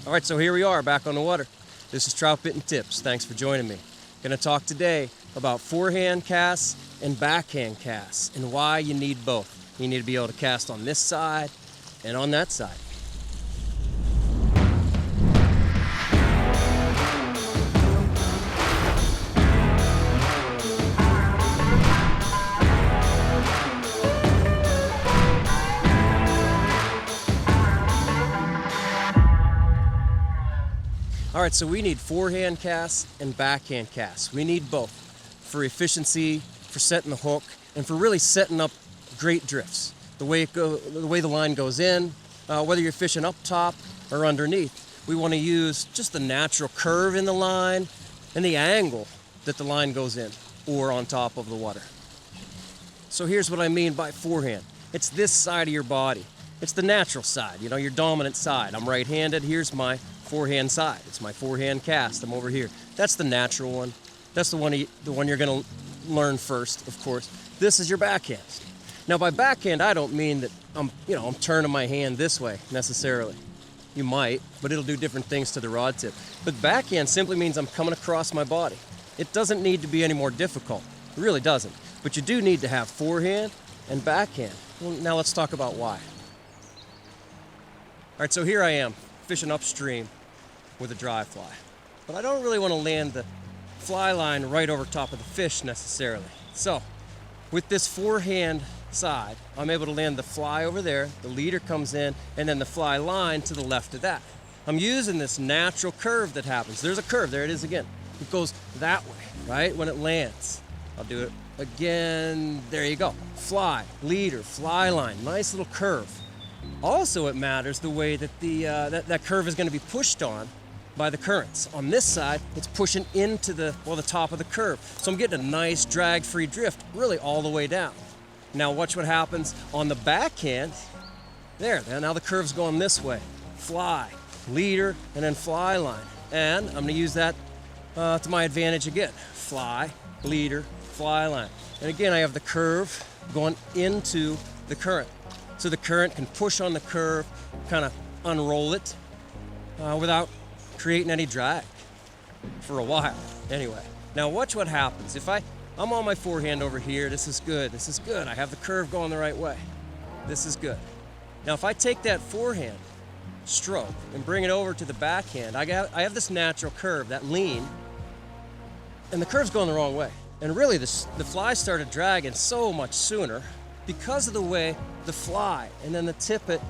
All right, so here we are back on the water. This is Troutbitten Tips. Thanks for joining me. Going to talk today about forehand casts and backhand casts and why you need both. You need to be able to cast on this side and on that side. All right, so we need forehand casts and backhand casts. We need both for efficiency, for setting the hook, and for really setting up great drifts. The way the line goes in, whether you're fishing up top or underneath, we want to use just the natural curve in the line and the angle that the line goes in or on top of the water. So here's what I mean by forehand. It's this side of your body. It's the natural side, you know, your dominant side. I'm right-handed. Here's my forehand side. It's my forehand cast. I'm over here. That's the natural one. That's the one you're going to learn first, of course. This is your backhand. Now, by backhand, I don't mean that I'm turning my hand this way necessarily. You might, but it'll do different things to the rod tip. But backhand simply means I'm coming across my body. It doesn't need to be any more difficult. It really doesn't. But you do need to have forehand and backhand. Well, now let's talk about why. All right, so here I am fishing upstream with a dry fly. But I don't really want to land the fly line right over top of the fish necessarily. So with this forehand side, I'm able to land the fly over there, the leader comes in, and then the fly line to the left of that. I'm using this natural curve that happens. There's a curve, there it is again. It goes that way, right, when it lands. I'll do it again, there you go. Fly, leader, fly line, nice little curve. Also, it matters the way that that curve is going to be pushed on by the currents. On this side, it's pushing into the top of the curve. So I'm getting a nice drag-free drift really all the way down. Now watch what happens on the backhand. There, now the curve's going this way. Fly, leader, and then fly line. And I'm going to use that to my advantage again. Fly, leader, fly line. And again, I have the curve going into the current. So the current can push on the curve, kind of unroll it without creating any drag for a while. Anyway, now watch what happens. If I'm on my forehand over here, this is good, this is good. I have the curve going the right way. This is good. Now if I take that forehand stroke and bring it over to the backhand, I have this natural curve, that lean, and the curve's going the wrong way. And really the fly started dragging so much sooner because of the way the fly and then the tippet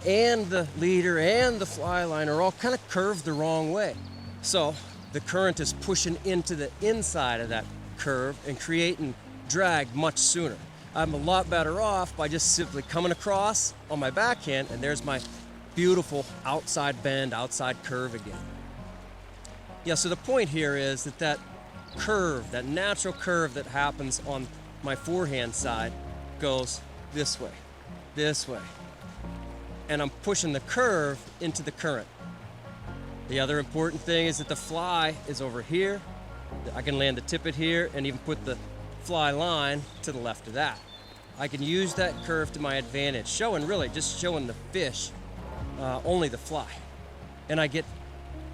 and the leader and the fly line are all kind of curved the wrong way. So the current is pushing into the inside of that curve and creating drag much sooner. I'm a lot better off by just simply coming across on my backhand, and there's my beautiful outside bend, outside curve again. Yeah, so the point here is that curve, that natural curve that happens on my forehand side goes this way, and I'm pushing the curve into the current. The other important thing is that the fly is over here. I can land the tippet here and even put the fly line to the left of that. I can use that curve to my advantage, showing the fish only the fly. And I get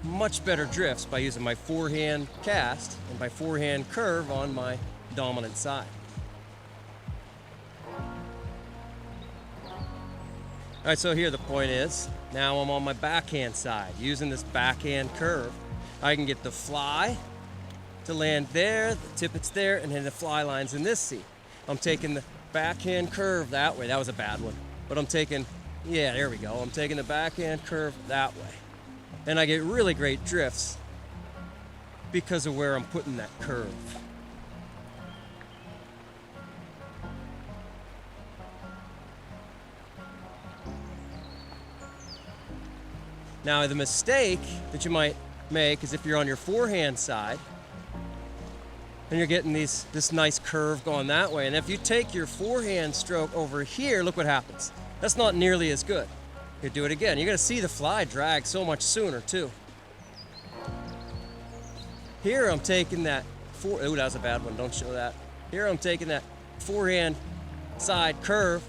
much better drifts by using my forehand cast and my forehand curve on my dominant side. All right, so here the point is, now I'm on my backhand side. Using this backhand curve, I can get the fly to land there, the tippet's there, and then the fly line's in this seat. I'm taking the backhand curve that way. That was a bad one. But I'm taking, yeah, there we go. I'm taking the backhand curve that way. And I get really great drifts because of where I'm putting that curve. Now, the mistake that you might make is if you're on your forehand side and you're getting this nice curve going that way, and if you take your forehand stroke over here, look what happens. That's not nearly as good. You do it again. You're going to see the fly drag so much sooner too. Here I'm taking that ooh, that was a bad one. Don't show that. Here I'm taking that forehand side curve,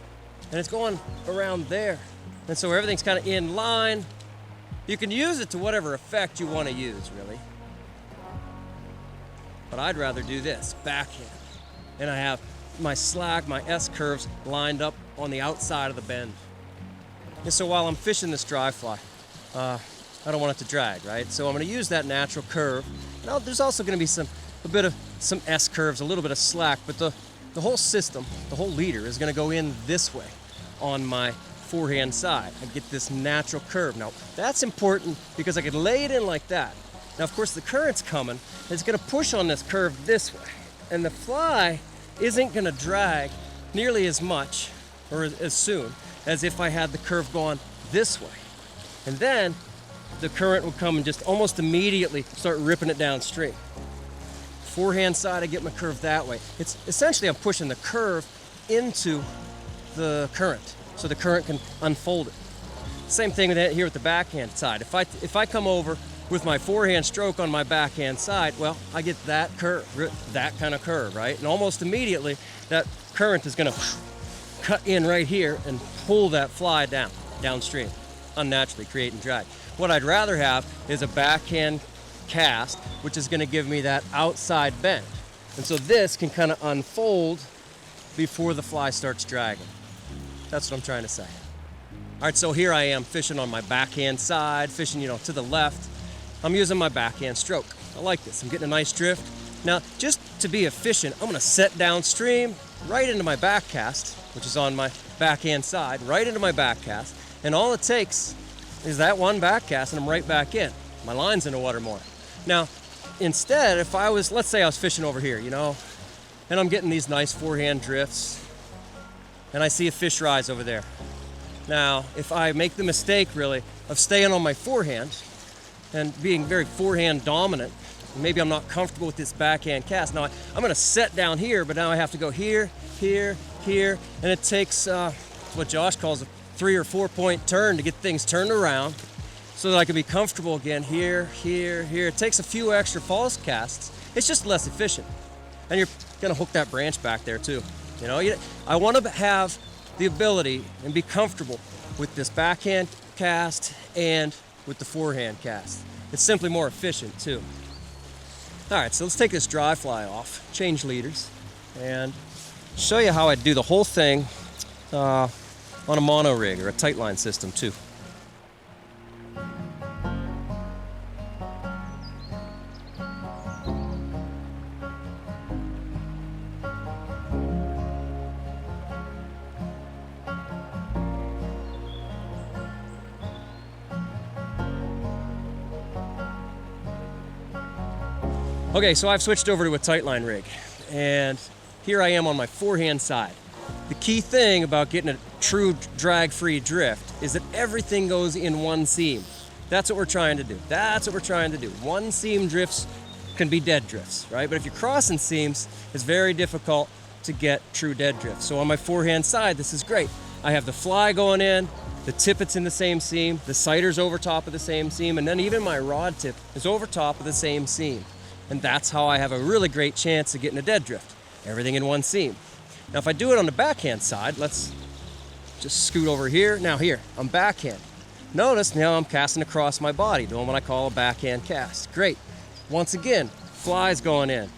and it's going around there. And so everything's kind of in line, You can use it to whatever effect you want to use, really. But I'd rather do this, backhand. And I have my slack, my S curves lined up on the outside of the bend. And so while I'm fishing this dry fly, I don't want it to drag, right? So I'm going to use that natural curve. Now there's also going to be a bit of some S curves, a little bit of slack, but the whole system, the whole leader is going to go in this way on my forehand side. I get this natural curve. Now that's important because I could lay it in like that. Now of course the current's coming, it's going to push on this curve this way, and the fly isn't going to drag nearly as much or as soon as if I had the curve going this way. And then the current will come and just almost immediately start ripping it downstream. Forehand side, I get my curve that way. It's essentially I'm pushing the curve into the current so the current can unfold it. Same thing with here with the backhand side. If I come over with my forehand stroke on my backhand side, well, I get that curve, that kind of curve, right? And almost immediately that current is going to cut in right here and pull that fly downstream, unnaturally creating drag. What I'd rather have is a backhand cast, which is going to give me that outside bend. And so this can kind of unfold before the fly starts dragging. That's what I'm trying to say. All right, so here I am fishing on my backhand side, fishing, to the left. I'm using my backhand stroke. I like this. I'm getting a nice drift. Now, just to be efficient, I'm going to set downstream right into my back cast, which is on my backhand side, right into my back cast. And all it takes is that one back cast and I'm right back in. My line's in the water more. Now, instead, if I was, let's say I was fishing over here, and I'm getting these nice forehand drifts, and I see a fish rise over there. Now, if I make the mistake, really, of staying on my forehand and being very forehand dominant, maybe I'm not comfortable with this backhand cast. Now, I'm going to set down here, but now I have to go here, here, here, and it takes what Josh calls a 3 or 4 point turn to get things turned around so that I can be comfortable again here, here, here. It takes a few extra false casts. It's just less efficient. And you're going to hook that branch back there too. I want to have the ability and be comfortable with this backhand cast and with the forehand cast. It's simply more efficient too. All right, so let's take this dry fly off, change leaders, and show you how I do the whole thing on a mono rig or a tightline system too. Okay, so I've switched over to a tightline rig, and here I am on my forehand side. The key thing about getting a true drag-free drift is that everything goes in one seam. That's what we're trying to do. That's what we're trying to do. One seam drifts can be dead drifts, right? But if you're crossing seams, it's very difficult to get true dead drifts. So on my forehand side, this is great. I have the fly going in, the tippet's in the same seam, the sighter's over top of the same seam, and then even my rod tip is over top of the same seam. And that's how I have a really great chance of getting a dead drift. Everything in one seam. Now if I do it on the backhand side, let's just scoot over here. Now here, I'm backhand. Notice now I'm casting across my body, doing what I call a backhand cast. Great. Once again, fly's going in,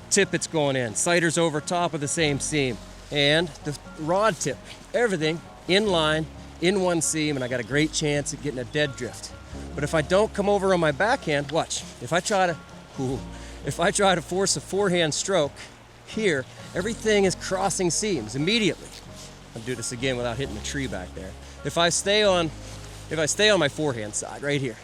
tippet's going in, sighter's over top of the same seam, and the rod tip, everything in line, in one seam, and I got a great chance at getting a dead drift. But if I don't come over on my backhand, watch, if I try to force a forehand stroke here, everything is crossing seams immediately. I'll do this again without hitting the tree back there. If I stay on my forehand side right here,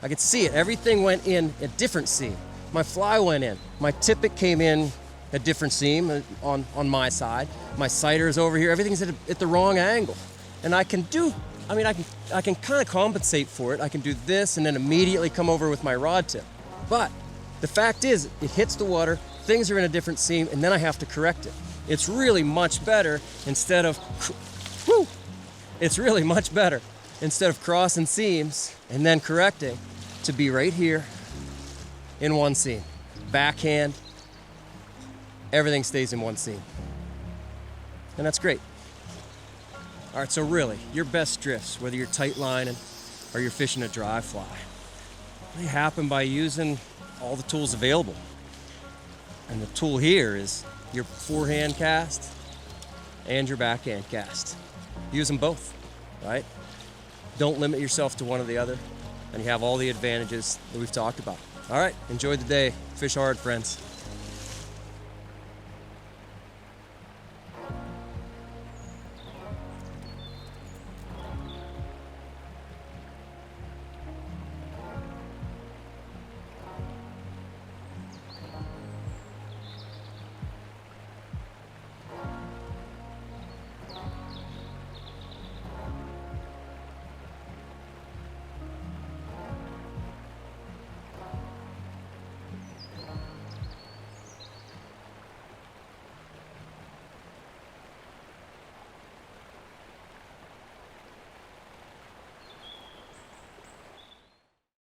I can see it. Everything went in a different seam. My fly went in. My tippet came in a different seam on my side. My sighter is over here. Everything's at the wrong angle. And I can kind of compensate for it. I can do this and then immediately come over with my rod tip. But the fact is, it hits the water, things are in a different seam, and then I have to correct it. It's really much better instead of crossing seams and then correcting to be right here in one seam. Backhand, everything stays in one seam. And that's great. All right, so really, your best drifts, whether you're tight lining or you're fishing a dry fly. They happen by using all the tools available. And the tool here is your forehand cast and your backhand cast. Use them both, right? Don't limit yourself to one or the other, and you have all the advantages that we've talked about. All right, enjoy the day. Fish hard, friends.